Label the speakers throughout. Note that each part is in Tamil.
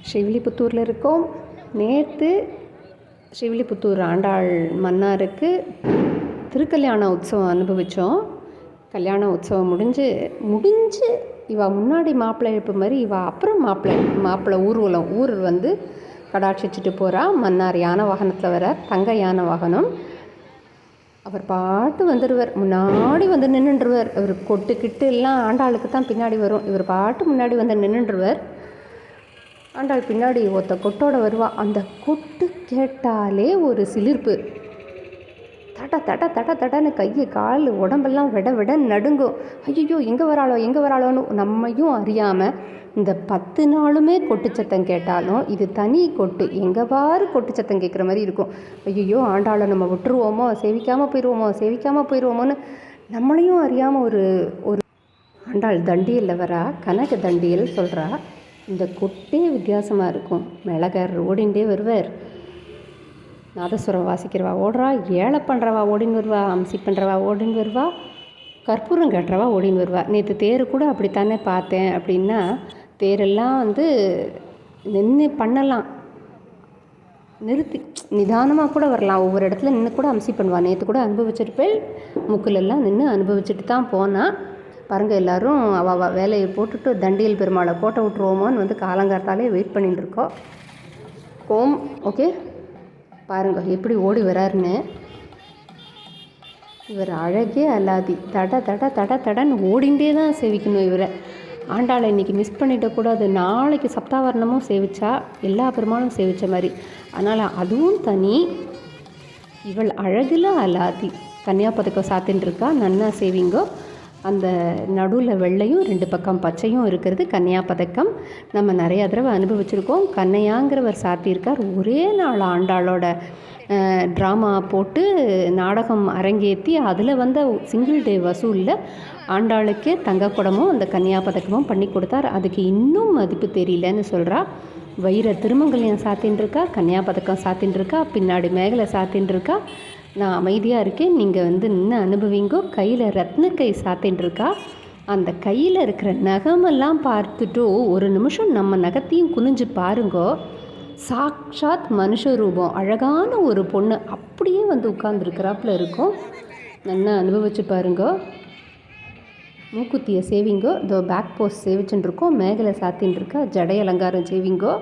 Speaker 1: ஸ்ரீவில்லிபுத்தூரில் இருக்கோம். நேற்று ஸ்ரீவில்லிபுத்தூர் ஆண்டாள் மன்னாருக்கு திருக்கல்யாண உற்சவம் அனுபவித்தோம். கல்யாண உற்சவம் முடிஞ்சு இவ முன்னாடி மாப்பிள்ளை எழுப்பு மாதிரி இவ அப்புறம் மாப்பிள்ளை ஊர் வந்து கடாட்சிச்சுட்டு போகிறா. மன்னார் யானை வாகனத்தில் வர தங்க யானை வாகனம். அவர் பாட்டு வந்துடுவார், முன்னாடி வந்து நின்றுடுவார். இவர் கொட்டுக்கிட்டு எல்லாம் ஆண்டாளுக்கு தான் பின்னாடி வரும். இவர் பாட்டு முன்னாடி வந்து நின்றுடுவார். ஆண்டாள் பின்னாடி ஒருத்த கொட்டோட வருவா. அந்த கொட்டு கேட்டாலே ஒரு சிலிர்ப்பு. தடன்னு கையை கால் உடம்பெல்லாம் விட நடுங்கும். ஐயோ எங்கே வராளோன்னு நம்மையும் அறியாமல் இந்த 10 நாளுமே கொட்டு சத்தம் கேட்டாலும் இது தனி கொட்டு. எங்கே பாரு கொட்டு சத்தம் கேட்குற மாதிரி இருக்கும். ஐயோ ஆண்டாளை நம்ம விட்டுருவோமோ, சேவிக்காமல் போயிடுவோமோன்னு நம்மளையும் அறியாமல் ஒரு ஆண்டாள் தண்டியலில் வரா. கனக தண்டியல் சொல்கிறா. இந்த கொட்டே வித்தியாசமாக இருக்கும். மிளகாரர் ஓடிண்டே வருவார். நாதஸ்வரம் வாசிக்கிறவா ஓடுறா, ஏழை பண்ணுறவா ஓடின்னு வருவா, அம்சி பண்ணுறவா ஓடின்னு வருவா, கற்பூரம் கட்டுறவா ஓடின்னு வருவா. நேற்று தேர் கூட அப்படித்தானே பார்த்தேன். அப்படின்னா தேரெல்லாம் வந்து நின்று பண்ணலாம், நிறுத்தி நிதானமாக கூட வரலாம். ஒவ்வொரு இடத்துல நின்று கூட அம்சி பண்ணுவாள். நேற்று கூட அனுபவிச்சிருப்பேன். முக்கிலெல்லாம் நின்று அனுபவிச்சுட்டு தான் போனால் பாருங்கள். எல்லோரும் அவள் வேலையை போட்டுட்டு தண்டியல் பெருமாளை கோட்டை விட்டுருவோமோன்னு வந்து காலங்காலத்தாலே வெயிட் பண்ணிட்டு இருக்கோம். ஓகே, பாருங்கள் எப்படி ஓடி வராருன்னு. இவர் அழகே அல்லாதி. தடன்னு ஓடிண்டே தான் சேவிக்கணும் இவரை. ஆண்டாளை இன்றைக்கி மிஸ் பண்ணிடக்கூடாது. நாளைக்கு சப்தாவரணமும் சேவிச்சா எல்லா பெருமாளும் சேவித்த மாதிரி. அதனால் அதுவும் தனி. இவள் அழகில் அல்லாதி. கன்னியாபதக்கம் சாத்தின்னு இருக்கா. நன்னா சேவிங்கோ. அந்த நடுவில் வெள்ளையும் 2 பக்கம் பச்சையும் இருக்கிறது கன்னியாபதக்கம். நம்ம நிறையா தடவை அனுபவிச்சிருக்கோம். கண்ணையாங்கிறவர் சாத்தியிருக்கார். ஒரே நாள் ஆண்டாளோட ட்ராமா போட்டு நாடகம் அரங்கேற்றி அதில் வந்த சிங்கிள் டே வசூலில் ஆண்டாளுக்கே தங்கக்குடமும் அந்த கன்னியாபதக்கமும் பண்ணி கொடுத்தார். அதுக்கு இன்னும் மதிப்பு தெரியலன்னு சொல்கிறா. வைர திருமங்கல்யம் சாத்தின்னு இருக்கா, கன்னியாபதக்கம் சாத்தின்னு இருக்கா, பின்னாடி மேகலை சாத்தின்னு இருக்கா. நான் அமைதியாக இருக்கேன், நீங்கள் வந்து நின்று அனுபவிங்கோ. கையில் ரத்னக்கை சாத்தின்னு இருக்கா. அந்த கையில் இருக்கிற நகமெல்லாம் பார்த்துட்டு ஒரு நிமிஷம் நம்ம நகத்தையும் குனிஞ்சு பாருங்கோ. சாக்ஷாத் மனுஷ ரூபம், அழகான ஒரு பொண்ணு அப்படியே வந்து உட்கார்ந்துருக்கிறாப்புல இருக்கும். நல்லா அனுபவிச்சு பாருங்கோ. மூக்குத்தியை சேவிங்கோ. இதோ பேக் போஸ்ட் சேவிச்சுன்னு இருக்கோம். மேகலை சாத்தின்னு இருக்கா. ஜடை அலங்காரம் சேவிங்கோ.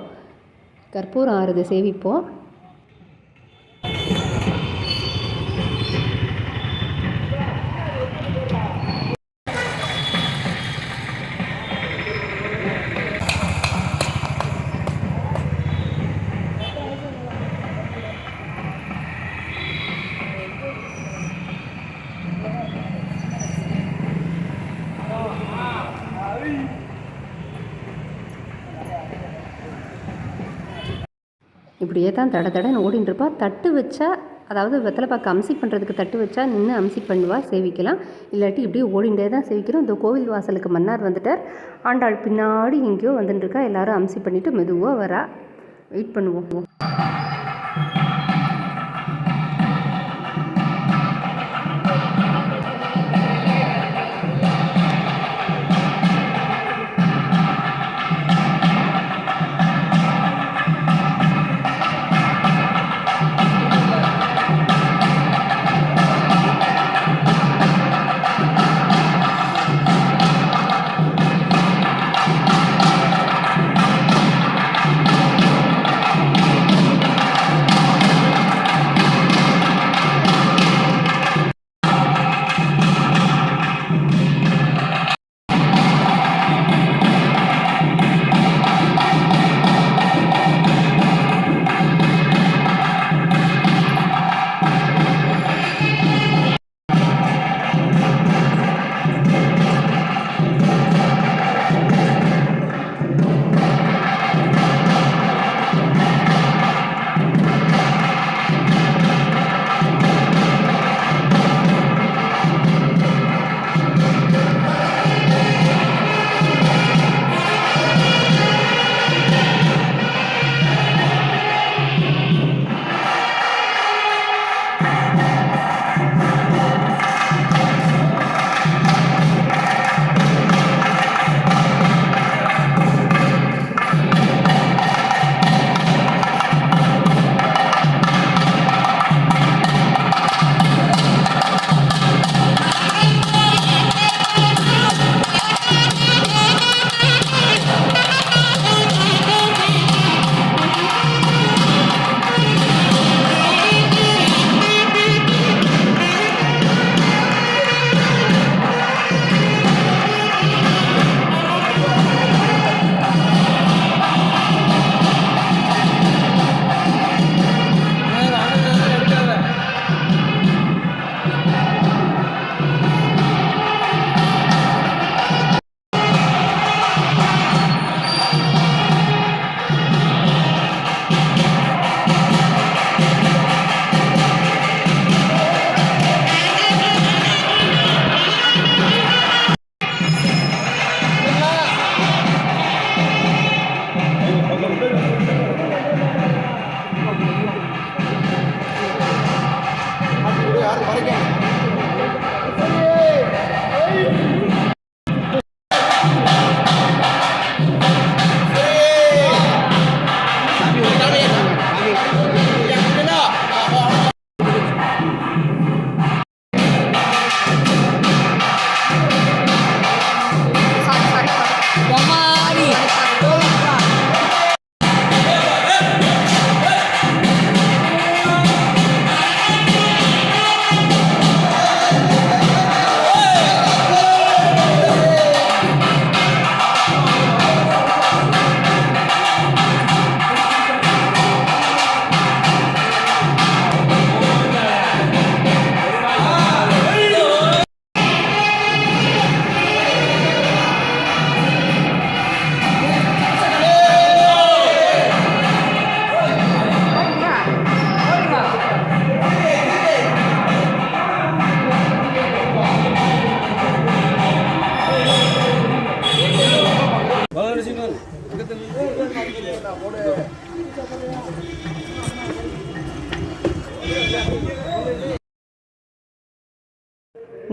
Speaker 1: கற்பூரம் ஆறுது சேவிப்போம். இப்படியே தான் தடன்னு ஓடின்னு இருப்பா. தட்டு வச்சா, அதாவது வெத்தலைப்பாக்கு அம்சி பண்ணுறதுக்கு தட்டு வச்சா நின்று அம்சி பண்ணுவா, சேவிக்கலாம். இல்லாட்டி இப்படியே ஓடிண்டே தான் சேவிக்கிறோம். இந்த கோவில் வாசலுக்கு மன்னார் வந்துட்டார். ஆண்டாள் பின்னாடி எங்கேயோ வந்துட்டு இருக்கா. எல்லோரும் அம்சி பண்ணிவிட்டு மெதுவாக வரா. வெயிட் பண்ணுவோம்.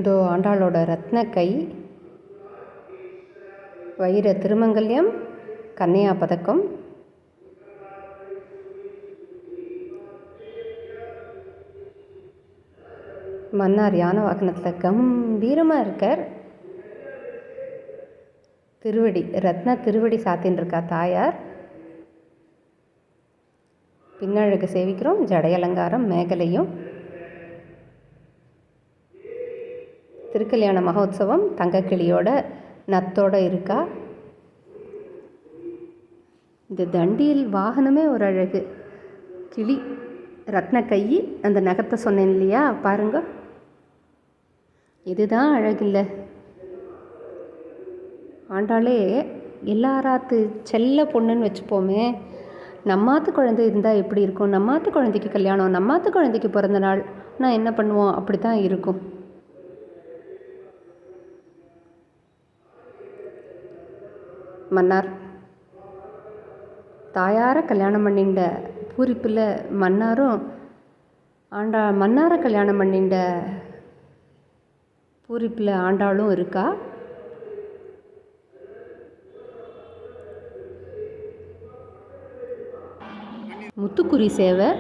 Speaker 1: இதோ ஆண்டாளோட ரத்ன கை, வைர திருமங்கல்யம், கன்னியா பதக்கம், மன்னார் யானை வாகனத்தில் கம்பீரமாக இருக்கார். திருவடி ரத்ன திருவடி சாத்தின்னு இருக்கா தாயார். பின்னழகு சேவிக்கிறோம். ஜடையலங்காரம் மேகலையும். திருக்கல்யாண மகோத்சவம் தங்கக்கிளியோட நத்தோட இருக்கா. இந்த தண்டியல் வாகனமே ஒரு அழகு. கிளி ரத்ன கை, அந்த நகத்தை சொன்னேன் இல்லையா, பாருங்க. இதுதான் அழகில்லை. ஆண்டாளே எல்லாராத்து செல்ல பொண்ணுன்னு வச்சுப்போமே. நம்மாத்து குழந்தை இருந்தால் எப்படி இருக்கும்? நம்மாத்து குழந்தைக்கு கல்யாணம், நம்மாத்து குழந்தைக்கு பிறந்த நாள், நான் என்ன பண்ணுவோம்? அப்படி தான் இருக்கும். மன்னார் தாயார கல்யாணம் பண்ணிண்ட பூரிப்பில் மன்னாரும் மன்னாரை கல்யாணம் பண்ணிண்ட பூரிப்பில் ஆண்டாளும் இருக்கா. முத்துக்குரி சேவை.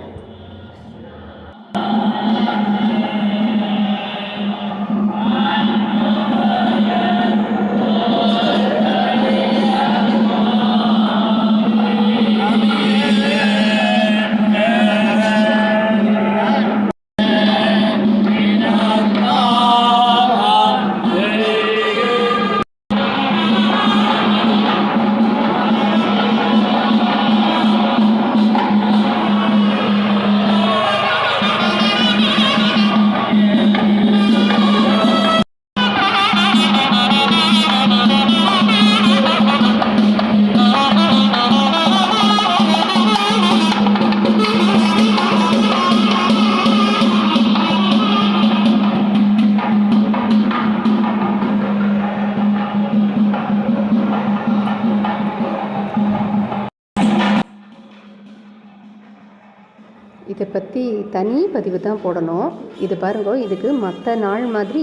Speaker 1: இதை பற்றி தனி பதிவு தான் போடணும். இது பாருங்க, இதுக்கு மற்ற நாள் மாதிரி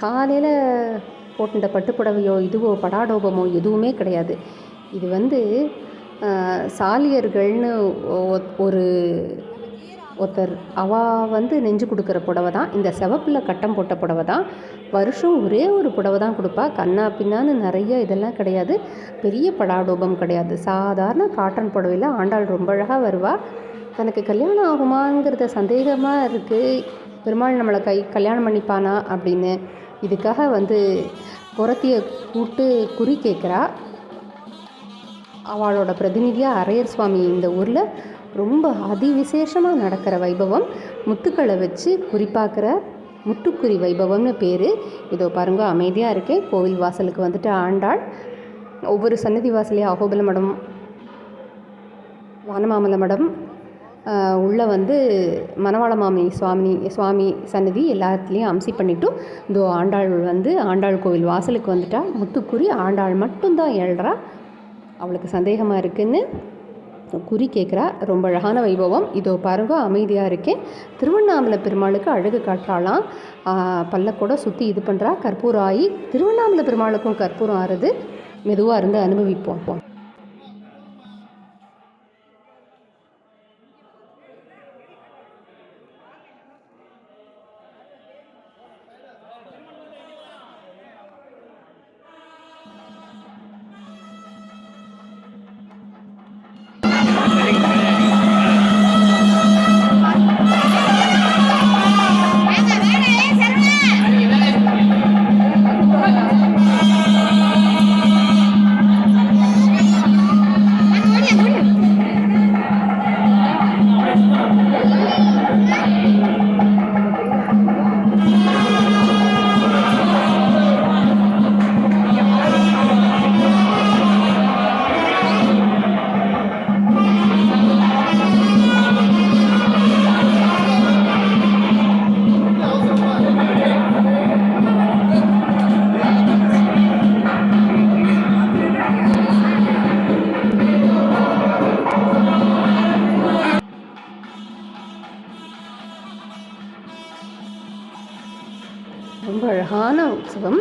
Speaker 1: காலையில் போட்டுட்ட பட்டுப்புடவையோ இதுவோ படாடோபமோ எதுவுமே கிடையாது. இது சாலியர்கள்னு ஒருத்தர் நெஞ்சு கொடுக்குற புடவை தான். இந்த சிவப்பில் கட்டம் போட்ட புடவை தான். வருஷம் ஒரே ஒரு புடவை தான் கொடுப்பா. கண்ணா பின்னான்னு நிறைய இதெல்லாம் கிடையாது. பெரிய படாடோபம் கிடையாது. சாதாரண காட்டன் புடவையில் ஆண்டாள் ரொம்ப அழகாக வருவாள். தனக்கு கல்யாணம் ஆகுமாங்கிறத சந்தேகமாக இருக்குது. பெருமாள் நம்மளை கல்யாணம் பண்ணிப்பானா அப்படின்னு. இதுக்காக குறத்தியை கூட்டு குறி கேட்குறா. அவளோட பிரதிநிதியாக அரையர் சுவாமி இந்த ஊரில் ரொம்ப அதிவிசேஷமாக நடக்கிற வைபவம். முத்துக்களை வச்சு குறிப்பாக்குற முத்துக்குறி வைபவம்னு பேர். இதோ பாருங்க, அமைதியாக இருக்கேன். கோவில் வாசலுக்கு ஆண்டாள் ஒவ்வொரு சன்னதி வாசலையும் அகோபல மடம், வானமாமல மடம், உள்ளே மணவாள மாமி சுவாமி சன்னதி எல்லாத்துலேயும் அம்சி பண்ணிவிட்டு இதோ ஆண்டாள் ஆண்டாள் கோவில் வாசலுக்கு வந்துட்டா. முத்துக்குறி ஆண்டாள் மட்டும்தான் எழுறா. அவளுக்கு சந்தேகமாக இருக்குன்னு குறி கேட்குறா. ரொம்ப அழகான வைபவம். இதோ பாருங்க, அமைதியாக இருக்கேன். திருவண்ணாமலை பெருமாளுக்கு அழகு காட்டாலாம். பல்லக்கூட சுற்றி இது பண்ணுறா. கற்பூரம் ஆகி திருவண்ணாமலை பெருமாளுக்கும் கற்பூரம் ஆறுது. மெதுவாக இருந்து அனுபவிப்போம். ரொம்ப அழகான உற்சவம்.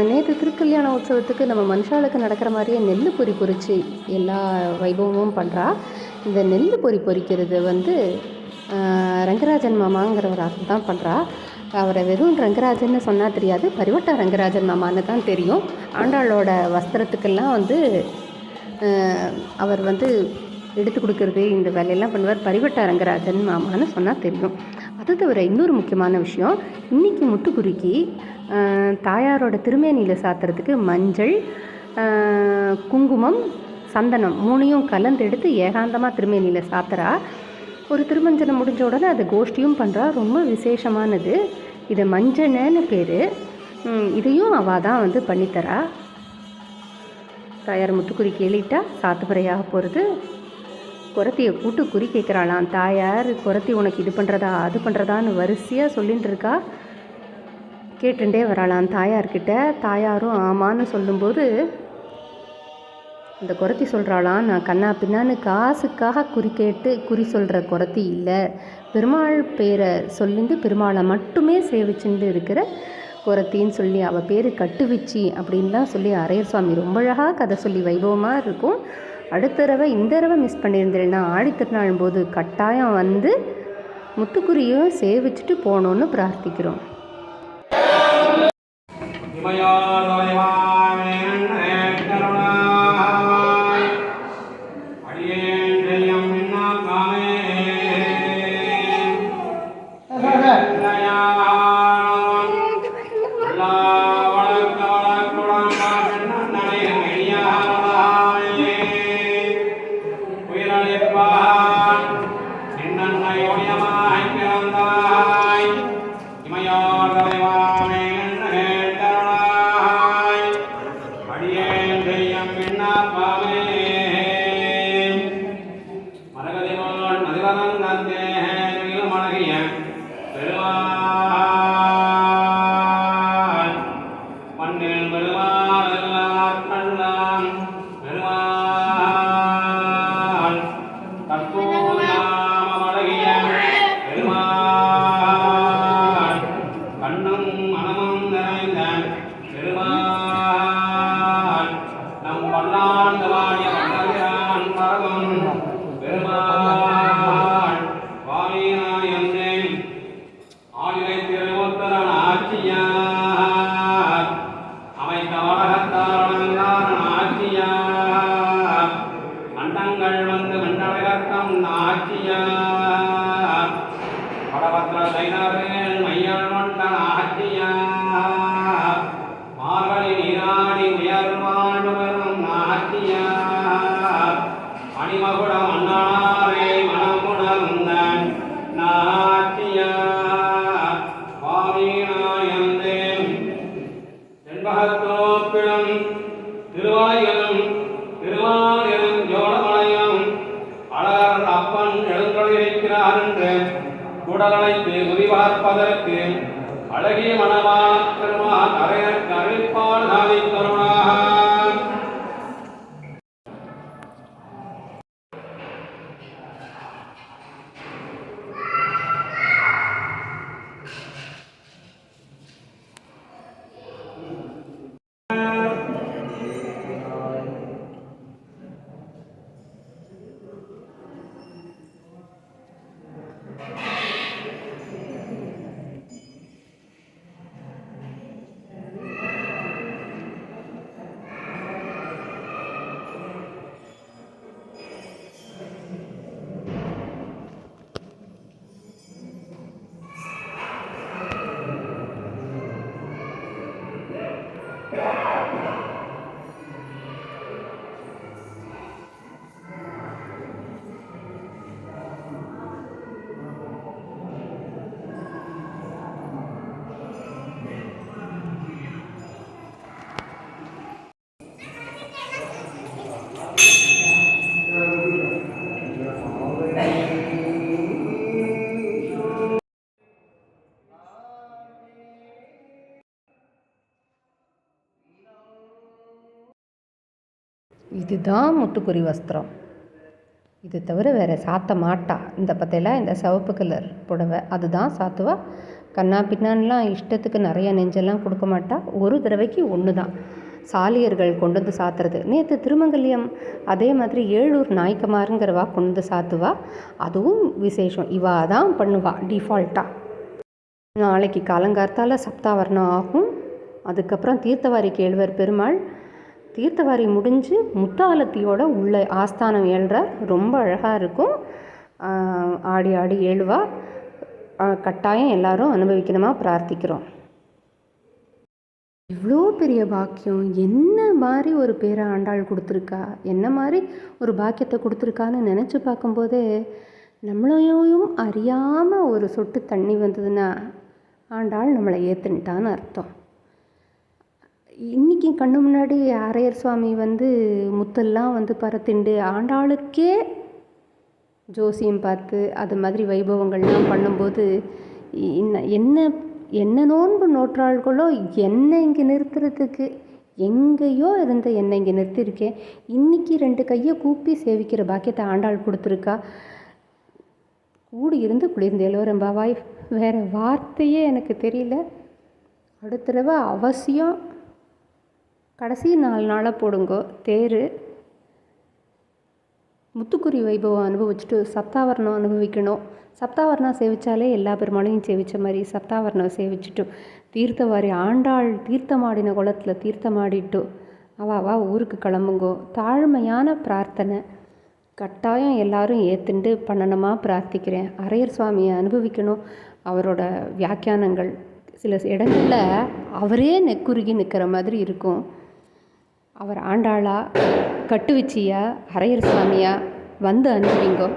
Speaker 1: நேற்று திருக்கல்யாண உற்சவத்துக்கு நம்ம மனுஷாளுக்கு நடக்கிற மாதிரியே நெல் பொறி பொறிச்சு எல்லா வைபவமும் பண்ணுறா. இந்த நெல் பொறி பொறிக்கிறது ரங்கராஜன் மாமாங்கிறவர் தான் பண்ணுறா. அவரை வெறும் ரங்கராஜன்னு சொன்னால் தெரியாது, பரிவட்ட ரங்கராஜன் மாமான்னு தான் தெரியும். ஆண்டாளோட வஸ்திரத்துக்கெல்லாம் அவர் எடுத்து கொடுக்கறது இந்த வேலையெல்லாம் பண்ணுவார். பரிவட்ட ரங்கராஜன் மாமான்னு சொன்னால் தெரியும். அது தவிர இன்னொரு முக்கியமான விஷயம், இன்றைக்கி முத்துக்குறிக்கு தாயாரோட திருமேனியில் சாத்துறதுக்கு மஞ்சள், குங்குமம், சந்தனம் 3ஐயும் கலந்து எடுத்து ஏகாந்தமாக திருமேனியில் சாத்துறா. ஒரு திருமஞ்சனம் முடிஞ்ச உடனே அது கோஷ்டியும் பண்ணுறா. ரொம்ப விசேஷமானது. இது மஞ்சனன்னு பேர். இதையும் அவள் தான் பண்ணித்தரா. தாயார் முத்துக்குறி கேளிட்டா சாத்துப்பறையாக போகிறது. குரத்தியை கூட்டு குறி கேட்குறாளாம். தாயார் குரத்தி உனக்கு இது பண்ணுறதா அது பண்ணுறதான்னு வரிசையாக சொல்லிகிட்டு இருக்கா. கேட்டுட்டே வராளாம் தாயார்கிட்ட. தாயாரும் ஆமான்னு சொல்லும்போது அந்த குரத்தி சொல்கிறாளாம், நான் கண்ணா பின்னான்னு காசுக்காக குறி கேட்டு குறி சொல்கிற குரத்தி இல்லை, பெருமாள் பேரை சொல்லிட்டு பெருமாளை மட்டுமே சேவிச்சுட்டு இருக்கிற குரத்தின்னு சொல்லி அவள் பேர் கட்டுவிச்சி அப்படின்லாம் சொல்லி அரையர் சுவாமி ரொம்ப அழகாக கதை சொல்லி வைபவமாக இருக்கும். அடுத்த தடவை இந்த தடவை மிஸ் பண்ணியிருந்தேன்னா ஆடித்திருநாள் போது கட்டாயம் முத்துக்குறியும் சேவிச்சுட்டு போகணுன்னு பிரார்த்திக்கிறோம்.
Speaker 2: குடலனைத்து உரிவார்ப்பதற்கு அழகிய மனமான பெருமான் அரையற்கு அறிவிப்பால் நாளை தருணாக
Speaker 1: இதுதான் முத்துக்குறி வஸ்திரம். இது தவிர வேறு சாத்த மாட்டா. இந்த பத்தையில் இந்த சிவப்பு கலர் புடவை அதுதான் சாத்துவா. கண்ணா பின்னான்லாம் இஷ்டத்துக்கு நிறைய நெஞ்செல்லாம் கொடுக்க மாட்டா. ஒரு தடவைக்கு ஒன்று தான் சாலியர்கள் கொண்டு வந்து சாத்துறது. நேற்று திருமங்கல்யம் அதே மாதிரி ஏழூர் நாய்க்கமாருங்கிறவா கொண்டு வந்து சாத்துவா. அதுவும் விசேஷம். இவா தான் பண்ணுவா டிஃபால்ட்டாக. நாளைக்கு காலங்கார்த்தால் சப்தாவரணம் ஆகும். அதுக்கப்புறம் தீர்த்தவாரி கேழ்வர் பெருமாள் தீர்த்தவாரி முடிஞ்சு முத்தாலத்தியோட உள்ள ஆஸ்தானம் ஏழ்றார். ரொம்ப அழகாக இருக்கும். ஆடி ஆடி ஏழுவா. கட்டாயம் எல்லாரும் அனுபவிக்கணுமா பிரார்த்திக்கிறோம். இவ்வளோ பெரிய பாக்கியம். என்ன மாதிரி ஒரு பேரை ஆண்டாள் கொடுத்துருக்கா, என்ன மாதிரி ஒரு பாக்கியத்தை கொடுத்துருக்கான்னு நினச்சி பார்க்கும்போதே நம்மளையும் அறியாமல் ஒரு சொட்டு தண்ணி வந்ததுன்னா ஆண்டாள் நம்மளை ஏற்றுன்ட்டான்னு அர்த்தம். இன்றைக்கி கண்ணு முன்னாடி அரையர் சுவாமி முத்தெல்லாம் பரத்திண்டு ஆண்டாளுக்கே ஜோசியம் பார்த்து அது மாதிரி வைபவங்கள்லாம் பண்ணும்போது என்ன என்ன நோன்பு நோற்றாள்களோ என்னை இங்கே நிறுத்துறதுக்கு எங்கேயோ இருந்த என்னை இங்கே நிறுத்தியிருக்கேன். இன்றைக்கி 2 கையை கூப்பி சேவிக்கிற பாக்கியத்தை ஆண்டாள் கொடுத்துருக்கா. கூடி இருந்து குளிர்ந்தேலோ ரெம்பாவாய். வேறு வார்த்தையே எனக்கு தெரியல. அடுத்த தடவை அவசியம் கடைசி 4 நாளாக போடுங்கோ தேர். முத்துக்குறி வைபவம் அனுபவிச்சுட்டு சப்தாவரணம் அனுபவிக்கணும். சப்தாவரணம் சேவித்தாலே எல்லா பெருமாளையும் சேவித்த மாதிரி சப்தாவரணம் சேவிச்சுட்டு தீர்த்தவாரி ஆண்டாள் தீர்த்தமாடின குளத்தில் தீர்த்தமாடிட்டு அவா ஊருக்கு கிளம்புங்கோ. தாழ்மையான பிரார்த்தனை கட்டாயம் எல்லாரும் ஏற்றுண்டு பண்ணணுமா பிரார்த்திக்கிறேன். அரையர் சுவாமியை அனுபவிக்கணும். அவரோட வியாக்கியானங்கள் சில இடங்களில் அவரே நெக்குருகி நிற்கிற மாதிரி இருக்கும். அவர் ஆண்டாளா கட்டுவிச்சியா அரையர் சுவாமியா அனுபவிங்கோ.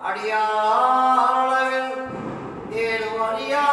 Speaker 3: அடியாளவில் ஏழு அறியா